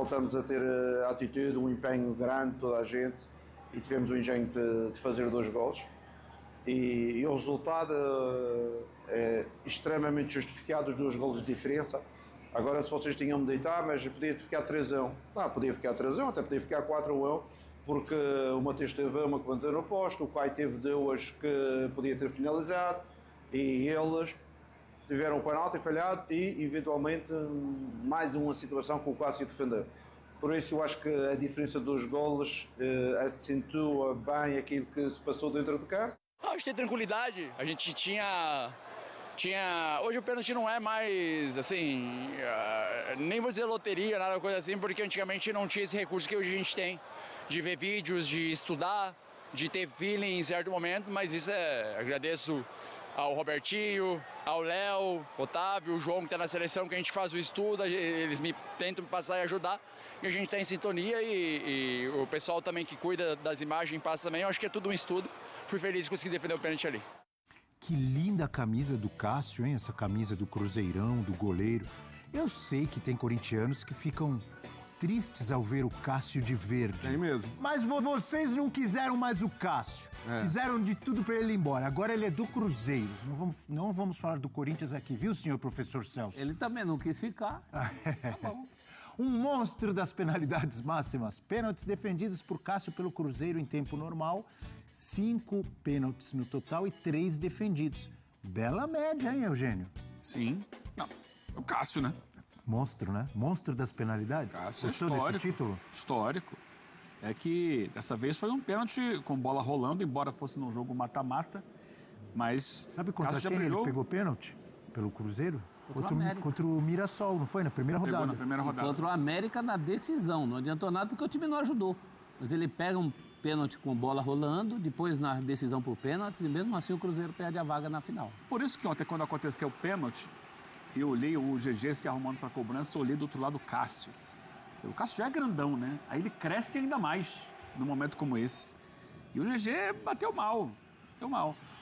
Voltamos a ter atitude, um empenho grande, toda a gente, e tivemos o engenho de fazer 2 golos. E o resultado é extremamente justificado, os 2 golos de diferença. Agora, se vocês tinham-me deitar, mas podia ficar 3-1. Podia ficar 3-1, até podia ficar 4-1, porque o Mateus teve uma que bateu no posto, o Caio teve 2 que podia ter finalizado, e eles tiveram o penalti falhado e, eventualmente, mais uma situação com o Cássio defender. Por isso, eu acho que a diferença dos golos acentua bem aquilo que se passou dentro do campo. A gente tem tranquilidade, a gente tinha... Hoje o pênalti não é mais, assim, nem vou dizer loteria, nada coisa assim, porque antigamente não tinha esse recurso que hoje a gente tem, de ver vídeos, de estudar, de ter feeling em certo momento, mas isso agradeço ao Robertinho, ao Léo, Otávio, o João que está na seleção, que a gente faz o estudo, eles me tentam passar e ajudar, e a gente está em sintonia, e o pessoal também que cuida das imagens passa também, eu acho que é tudo um estudo, fui feliz de conseguir defender o pênalti ali. Que linda a camisa do Cássio, hein? Essa camisa do Cruzeirão, do goleiro. Eu sei que tem corintianos que ficam tristes ao ver o Cássio de verde. Tem mesmo. Mas vocês não quiseram mais o Cássio. Fizeram de tudo para ele ir embora. Agora ele é do Cruzeiro. Não vamos falar do Corinthians aqui, viu, senhor professor Celso? Ele também não quis ficar. Tá bom. Um monstro das penalidades máximas. Pênaltis defendidos por Cássio pelo Cruzeiro em tempo normal. 5 pênaltis no total e 3 defendidos. Bela média, hein, Eugênio? Sim. Não, o Cássio, né? Monstro, né? Monstro das penalidades. Cássio Gostou histórico, desse título? Histórico. É que dessa vez foi um pênalti com bola rolando, embora fosse num jogo mata-mata. Mas sabe contra Cássio quem já brilhou. Ele pegou pênalti? Pelo Cruzeiro? Contra o Mirassol, não foi? Na primeira rodada. Pegou na primeira rodada. Contra o América na decisão. Não adiantou nada porque o time não ajudou. Mas ele pega um pênalti com bola rolando, depois na decisão por pênaltis, e mesmo assim o Cruzeiro perde a vaga na final. Por isso que ontem, quando aconteceu o pênalti, eu olhei o GG se arrumando para a cobrança, olhei do outro lado o Cássio. O Cássio já é grandão, né? Aí ele cresce ainda mais num momento como esse. E o GG bateu mal.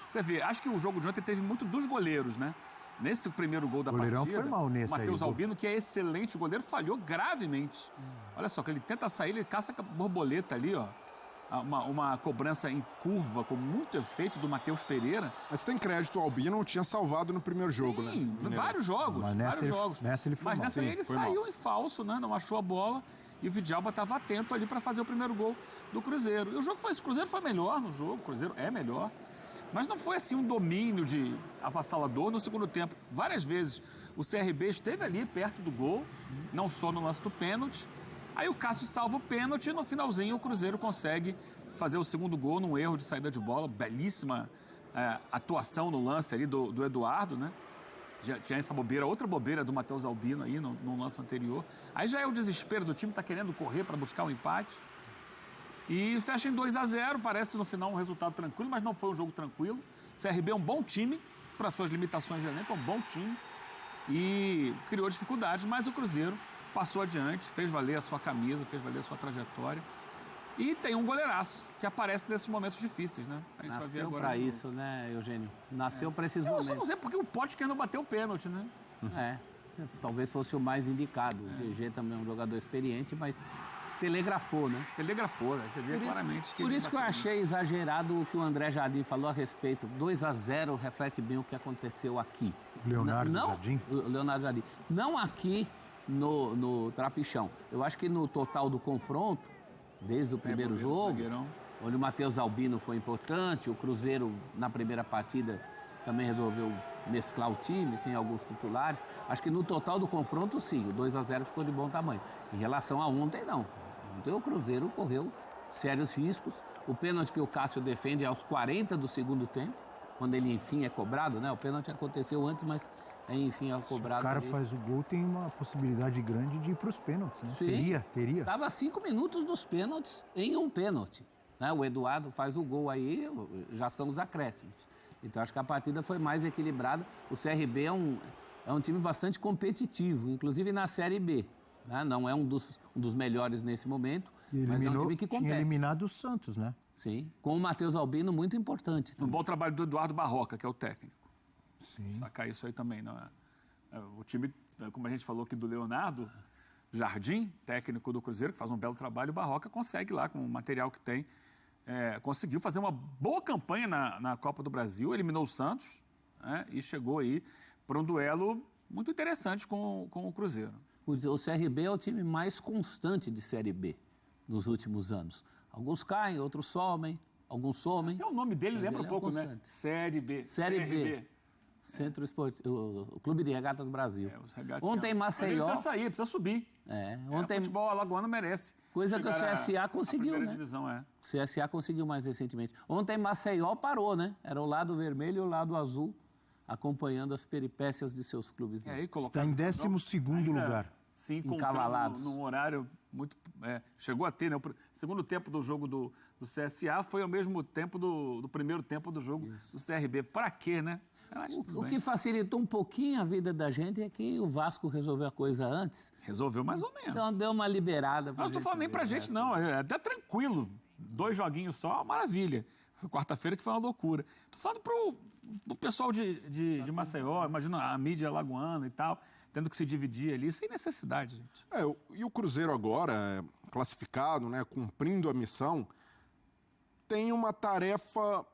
Você vê, acho que o jogo de ontem teve muito dos goleiros, né? Nesse primeiro gol da partida, foi mal nesse o Matheus aí, Albino, que é excelente, o goleiro falhou gravemente. Olha só, que ele tenta sair, ele caça a borboleta ali, ó. Uma cobrança em curva com muito efeito do Matheus Pereira. Mas tem crédito, o Albino tinha salvado no primeiro jogo, né? Sim, vários jogos, vários jogos. Nessa ele foi Mas mal. nessa aí ele saiu em falso, né? Não achou a bola e o Vidalba estava atento ali para fazer o primeiro gol do Cruzeiro. E o jogo o Cruzeiro foi melhor no jogo, o Cruzeiro é melhor. Mas não foi assim um domínio de avassalador no segundo tempo. Várias vezes o CRB esteve ali perto do gol, não só no lance do pênalti. Aí o Cássio salva o pênalti e no finalzinho o Cruzeiro consegue fazer o segundo gol num erro de saída de bola. Belíssima atuação no lance ali do Eduardo, né? Já tinha essa bobeira, outra bobeira do Matheus Albino aí no lance anterior. Aí já é o desespero do time, tá querendo correr para buscar um empate. E fecha em 2-0, parece no final um resultado tranquilo, mas não foi um jogo tranquilo. CRB é um bom time, para suas limitações de elenco, é um bom time. E criou dificuldades, mas o Cruzeiro passou adiante, fez valer a sua camisa, fez valer a sua trajetória. E tem um goleiraço que aparece nesses momentos difíceis, né? A gente vai ver agora. Nasceu para isso, né, Eugênio? Nasceu para esses momentos. Eu só não sei porque o Potker não bateu o pênalti, né? Talvez fosse o mais indicado. O GG também é um jogador experiente, mas telegrafou, né? Telegrafou, né? Você vê claramente que... Por isso que eu achei exagerado o que o André Jardim falou a respeito. 2-0 reflete bem o que aconteceu aqui. Leonardo Jardim? O Leonardo Jardim. Não aqui no Trapichão. Eu acho que no total do confronto, desde o primeiro jogo, onde o Matheus Albino foi importante, o Cruzeiro, na primeira partida, também resolveu mesclar o time, sem alguns titulares. Acho que no total do confronto, sim, o 2-0 ficou de bom tamanho. Em relação a ontem, não. Ontem o Cruzeiro correu sérios riscos. O pênalti que o Cássio defende é aos 40 do segundo tempo, quando ele, enfim, é cobrado, né? O pênalti aconteceu antes, mas, enfim, é cobrado. Se o cara ali. faz o gol, tem uma possibilidade grande de ir para os pênaltis, né? Sim. Teria. Estava a 5 minutos dos pênaltis em um pênalti. Né? O Eduardo faz o gol aí, já são os acréscimos. Então, acho que a partida foi mais equilibrada. O CRB é um time bastante competitivo, inclusive na Série B. Né? Não é um dos melhores nesse momento, mas é um time que compete. Tinha eliminado o Santos, né? Sim, com o Matheus Albino muito importante. Um bom trabalho do Eduardo Barroca, que é o técnico. Sim. Sacar isso aí também, não é? O time, como a gente falou aqui do Leonardo, Jardim, técnico do Cruzeiro, que faz um belo trabalho, o Barroca consegue lá, com o material que tem, conseguiu fazer uma boa campanha na Copa do Brasil, eliminou o Santos, né, e chegou aí para um duelo muito interessante com o Cruzeiro. O CRB é o time mais constante de Série B nos últimos anos. Alguns caem, outros somem, alguns somem. Até o nome dele lembra um pouco, constante. né? Série B. Série B. Centro Esportivo, o Clube de Regatas Brasil. Ontem Maceió... Mas ele precisa sair, precisa subir. Ontem... O futebol alagoano merece. Coisa que o CSA conseguiu, né? Divisão, CSA conseguiu mais recentemente. Ontem Maceió parou, né? Era o lado vermelho e o lado azul, acompanhando as peripécias de seus clubes. Né? Está em 12º lugar. Se encontrando num horário muito... chegou a ter, né? O segundo tempo do jogo do CSA foi ao mesmo tempo do primeiro tempo do jogo do CRB. Para quê, né? O que facilitou um pouquinho a vida da gente é que o Vasco resolveu a coisa antes. Resolveu mais ou menos. Então deu uma liberada. Não estou falando nem pra gente, não. É até tranquilo. 2 joguinhos só, maravilha. Foi quarta-feira que foi uma loucura. Estou falando pro pessoal de Maceió, imagina a mídia alagoana e tal, tendo que se dividir ali, sem necessidade, gente. E o Cruzeiro agora, classificado, né, cumprindo a missão, tem uma tarefa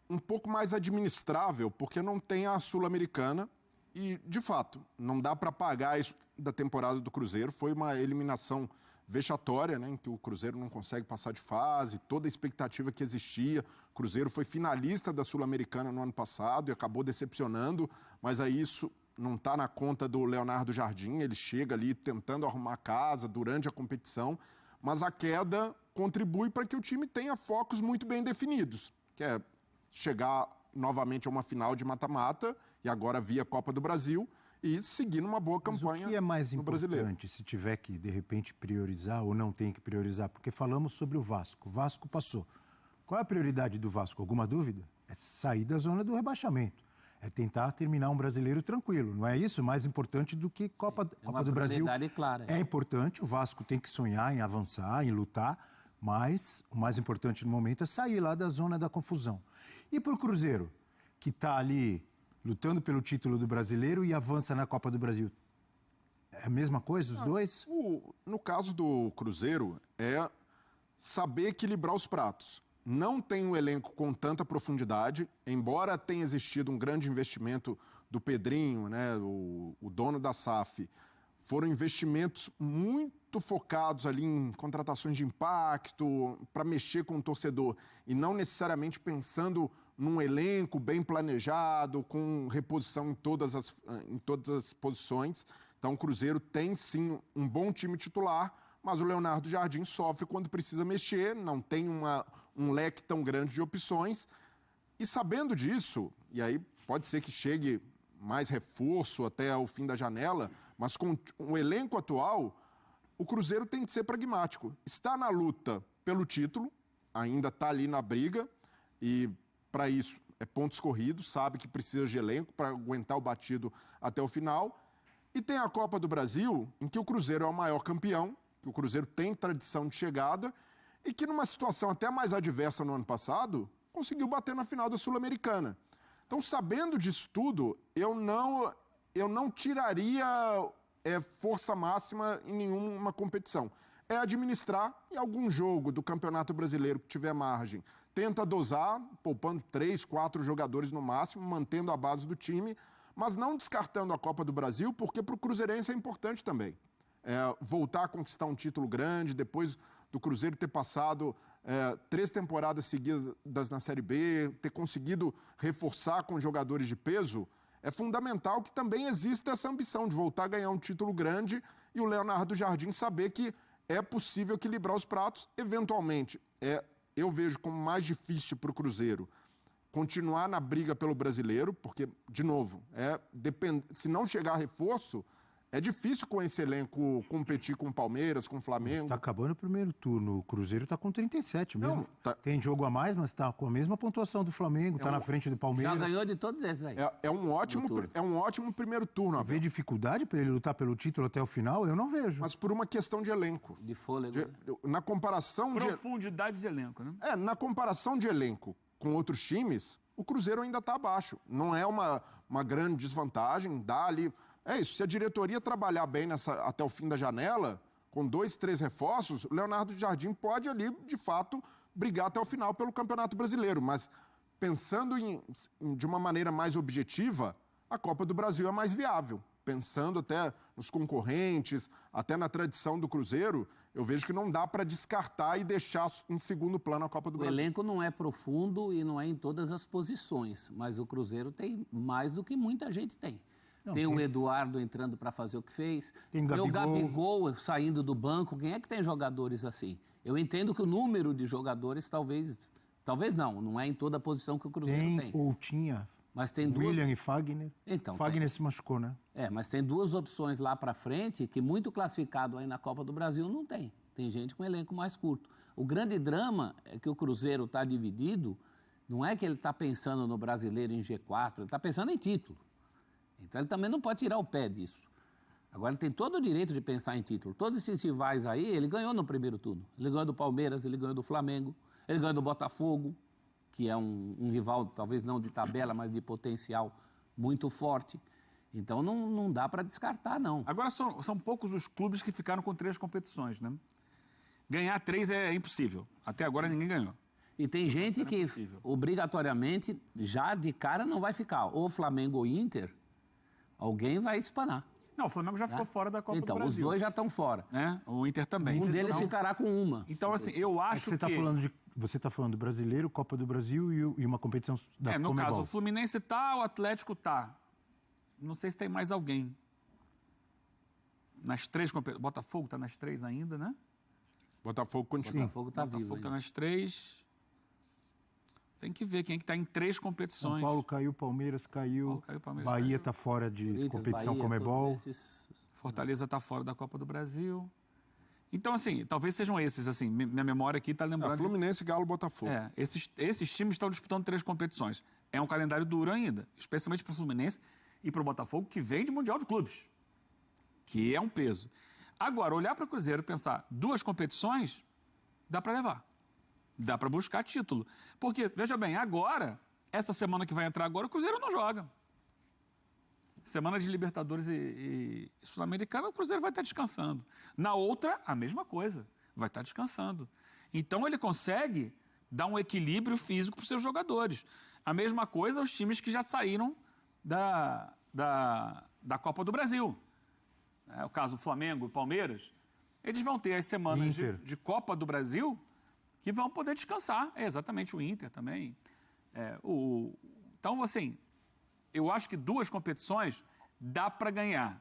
um pouco mais administrável, porque não tem a Sul-Americana e, de fato, não dá para pagar isso da temporada do Cruzeiro. Foi uma eliminação vexatória, né, em que o Cruzeiro não consegue passar de fase, toda a expectativa que existia. O Cruzeiro foi finalista da Sul-Americana no ano passado e acabou decepcionando, mas aí isso não está na conta do Leonardo Jardim, ele chega ali tentando arrumar casa durante a competição, mas a queda contribui para que o time tenha focos muito bem definidos, que é chegar novamente a uma final de mata-mata, e agora via Copa do Brasil, e seguir numa boa campanha no Brasileiro. O que é mais importante, se tiver que, de repente, priorizar ou não tem que priorizar? Porque falamos sobre o Vasco. O Vasco passou. Qual é a prioridade do Vasco? Alguma dúvida? É sair da zona do rebaixamento. É tentar terminar um brasileiro tranquilo. Não é isso? Mais importante do que Copa do Brasil. Clara. É importante, o Vasco tem que sonhar em avançar, em lutar, mas o mais importante no momento é sair lá da zona da confusão. E para o Cruzeiro, que está ali lutando pelo título do brasileiro e avança na Copa do Brasil, é a mesma coisa, os dois? No caso do Cruzeiro, é saber equilibrar os pratos. Não tem um elenco com tanta profundidade, embora tenha existido um grande investimento do Pedrinho, né, o dono da SAF. Foram investimentos muito focados ali em contratações de impacto, para mexer com o torcedor, e não necessariamente pensando num elenco bem planejado, com reposição em todas as posições. Então o Cruzeiro tem sim um bom time titular, mas o Leonardo Jardim sofre quando precisa mexer, não tem um leque tão grande de opções. E sabendo disso, e aí pode ser que chegue mais reforço até o fim da janela, mas com o elenco atual, o Cruzeiro tem que ser pragmático. Está na luta pelo título, ainda está ali na briga, e para isso é pontos corridos, sabe que precisa de elenco para aguentar o batido até o final. E tem a Copa do Brasil, em que o Cruzeiro é o maior campeão, que o Cruzeiro tem tradição de chegada, e que numa situação até mais adversa no ano passado, conseguiu bater na final da Sul-Americana. Então, sabendo disso tudo, eu não tiraria força máxima em nenhuma competição. É administrar em algum jogo do Campeonato Brasileiro que tiver margem. Tenta dosar, poupando 3, 4 jogadores no máximo, mantendo a base do time, mas não descartando a Copa do Brasil, porque para o cruzeirense é importante também. Voltar a conquistar um título grande, depois do Cruzeiro ter passado 3 temporadas seguidas na Série B, ter conseguido reforçar com jogadores de peso, é fundamental que também exista essa ambição de voltar a ganhar um título grande e o Leonardo Jardim saber que é possível equilibrar os pratos. Eventualmente, eu vejo como mais difícil para o Cruzeiro continuar na briga pelo brasileiro, porque, de novo, se não chegar reforço, é difícil com esse elenco competir com o Palmeiras, com o Flamengo. Está acabando o primeiro turno. O Cruzeiro está com 37 mesmo. Tem jogo a mais, mas está com a mesma pontuação do Flamengo, está na frente do Palmeiras. Já ganhou de todos esses aí. É um ótimo primeiro turno. Vê dificuldade para ele lutar pelo título até o final? Eu não vejo. Mas por uma questão de elenco. De fôlego. Na comparação Profundidade de elenco, né? Na comparação de elenco com outros times, o Cruzeiro ainda está abaixo. Não é uma grande desvantagem, dá ali... É isso, se a diretoria trabalhar bem até o fim da janela, com 2, 3 reforços, o Leonardo Jardim pode ali, de fato, brigar até o final pelo Campeonato Brasileiro. Mas pensando de uma maneira mais objetiva, a Copa do Brasil é mais viável. Pensando até nos concorrentes, até na tradição do Cruzeiro, eu vejo que não dá para descartar e deixar em segundo plano a Copa do Brasil. O elenco não é profundo e não é em todas as posições, mas o Cruzeiro tem mais do que muita gente tem. Tem o Eduardo entrando para fazer o que fez, tem o Gabigol saindo do banco. Quem é que tem jogadores assim? Eu entendo que o número de jogadores talvez não é em toda a posição que o Cruzeiro tem. Ou tinha. Mas tem William e Fagner. Então, Fagner se machucou, né? Mas tem 2 opções lá para frente que muito classificado aí na Copa do Brasil não tem. Tem gente com elenco mais curto. O grande drama é que o Cruzeiro está dividido, não é que ele está pensando no brasileiro em G4, ele está pensando em título. Então ele também não pode tirar o pé disso. Agora ele tem todo o direito de pensar em título. Todos esses rivais aí, ele ganhou no primeiro turno. Ele ganhou do Palmeiras, ele ganhou do Flamengo, ele ganhou do Botafogo, que é um rival, talvez não de tabela, mas de potencial muito forte. Então não dá para descartar, não. Agora são poucos os clubes que ficaram com 3 competições, né? Ganhar 3 é impossível. Até agora ninguém ganhou. E tem gente que obrigatoriamente, já de cara, não vai ficar. Ou Flamengo ou Inter, alguém vai espanar. Não, o Flamengo já ficou fora da Copa do Brasil. Então, os dois já estão fora. O Inter também. Um deles ficará com uma. Então, assim, eu acho que... Você está falando do Brasileiro, Copa do Brasil e uma competição da Conmebol. No caso, o Fluminense tá, o Atlético tá. Não sei se tem mais alguém. Nas 3 competições. Botafogo está nas 3 ainda, né? Botafogo continua. Botafogo está vivo. Botafogo está nas 3. Tem que ver quem é que está em 3 competições. São Paulo caiu, Palmeiras caiu, Bahia está fora de competição Conmebol. Fortaleza está fora da Copa do Brasil. Então, assim, talvez sejam esses, assim, minha memória aqui está lembrando... Fluminense, Galo, Botafogo. Esses times estão disputando 3 competições. É um calendário duro ainda, especialmente para o Fluminense e para o Botafogo, que vem de Mundial de Clubes, que é um peso. Agora, olhar para o Cruzeiro e pensar 2 competições, dá para levar. Dá para buscar título. Porque, veja bem, agora, essa semana que vai entrar agora, o Cruzeiro não joga. Semana de Libertadores e Sul-Americana, o Cruzeiro vai estar descansando. Na outra, a mesma coisa, vai estar descansando. Então, ele consegue dar um equilíbrio físico para os seus jogadores. A mesma coisa os times que já saíram da Copa do Brasil. O caso do Flamengo e Palmeiras, eles vão ter as semanas de Copa do Brasil que vão poder descansar. É exatamente o Inter também. Então, assim... Eu acho que 2 competições dá para ganhar.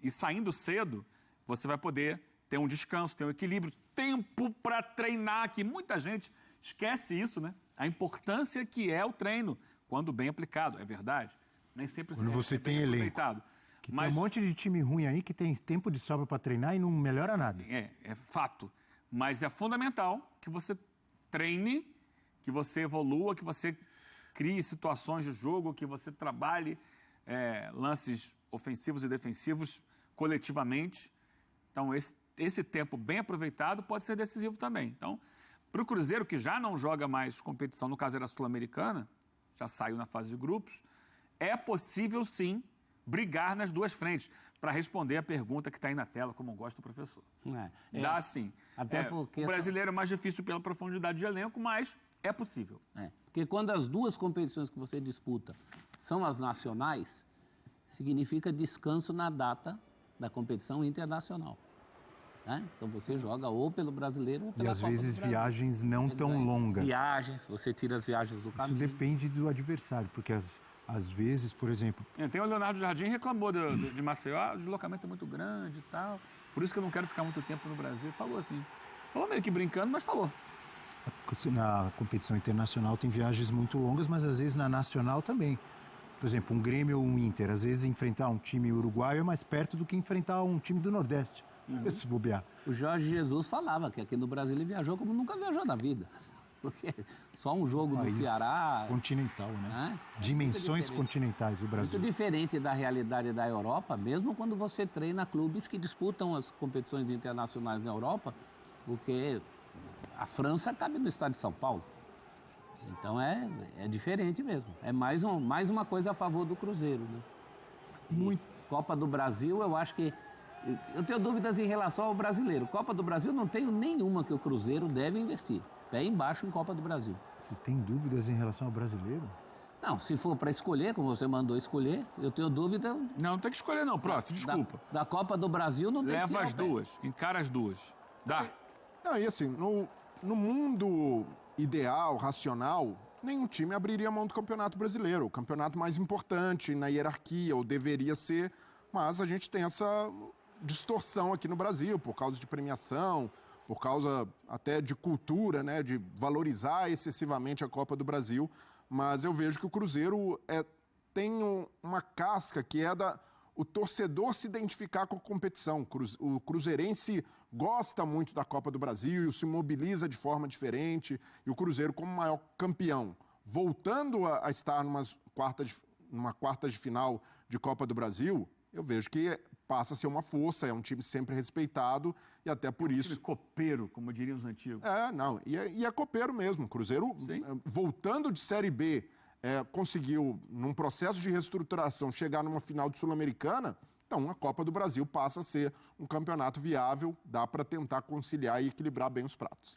E saindo cedo, você vai poder ter um descanso, ter um equilíbrio, tempo para treinar, que muita gente esquece isso, né? A importância que é o treino, quando bem aplicado, é verdade. Nem sempre quando você tem elenco. Mas tem um monte de time ruim aí que tem tempo de sobra para treinar e não melhora nada. É fato. Mas é fundamental que você treine, que você evolua, que você... crie situações de jogo, que você trabalhe lances ofensivos e defensivos coletivamente. Então, esse tempo bem aproveitado pode ser decisivo também. Então, para o Cruzeiro, que já não joga mais competição, no caso era a Sul-Americana, já saiu na fase de grupos, é possível, sim, brigar nas 2 frentes, para responder a pergunta que está aí na tela, como gosta o professor. Dá sim. Até porque o brasileiro é mais difícil pela profundidade de elenco, mas é possível. Porque quando as 2 competições que você disputa são as nacionais, significa descanso na data da competição internacional. Então você joga ou pelo brasileiro ou pela Copa do Brasil. E às vezes viagens não tão longas. Viagens, você tira as viagens do caminho. Isso depende do adversário, porque às vezes, por exemplo... Tem o Leonardo Jardim reclamou de Maceió, o deslocamento é muito grande e tal, por isso que eu não quero ficar muito tempo no Brasil. Falou assim. Falou meio que brincando, mas falou. Na competição internacional tem viagens muito longas, mas às vezes na nacional também. Por exemplo, um Grêmio ou um Inter, às vezes enfrentar um time uruguaio é mais perto do que enfrentar um time do Nordeste. Se bobear. O Jorge Jesus falava que aqui no Brasil ele viajou como nunca viajou na vida. Porque só um jogo do Ceará... continental, né? Dimensões continentais do Brasil. Muito diferente da realidade da Europa, mesmo quando você treina clubes que disputam as competições internacionais na Europa, porque... A França cabe no estado de São Paulo. Então é diferente mesmo. É mais uma coisa a favor do Cruzeiro, né? Copa do Brasil, eu acho que... Eu tenho dúvidas em relação ao brasileiro. Copa do Brasil, não tenho nenhuma que o Cruzeiro deve investir. Pé embaixo em Copa do Brasil. Você tem dúvidas em relação ao brasileiro? Não, se for para escolher, como você mandou escolher, eu tenho dúvida... Não tem que escolher não, prof, desculpa. Da Copa do Brasil não tem que Leva as duas, encara as duas. Dá. Não, e assim, no mundo ideal, racional, nenhum time abriria mão do Campeonato Brasileiro. O campeonato mais importante na hierarquia, ou deveria ser, mas a gente tem essa distorção aqui no Brasil, por causa de premiação, por causa até de cultura, né, de valorizar excessivamente a Copa do Brasil. Mas eu vejo que o Cruzeiro tem uma casca que é o torcedor se identificar com a competição. O cruzeirense gosta muito da Copa do Brasil, se mobiliza de forma diferente. E o Cruzeiro, como maior campeão, voltando a estar numa quarta de final de Copa do Brasil, eu vejo que passa a ser uma força, é um time sempre respeitado e até por isso... Time copeiro, como diriam os antigos. Não, e é copeiro mesmo. O Cruzeiro, voltando de Série B, conseguiu, num processo de reestruturação, chegar numa final de Sul-Americana, então a Copa do Brasil passa a ser um campeonato viável, dá para tentar conciliar e equilibrar bem os pratos.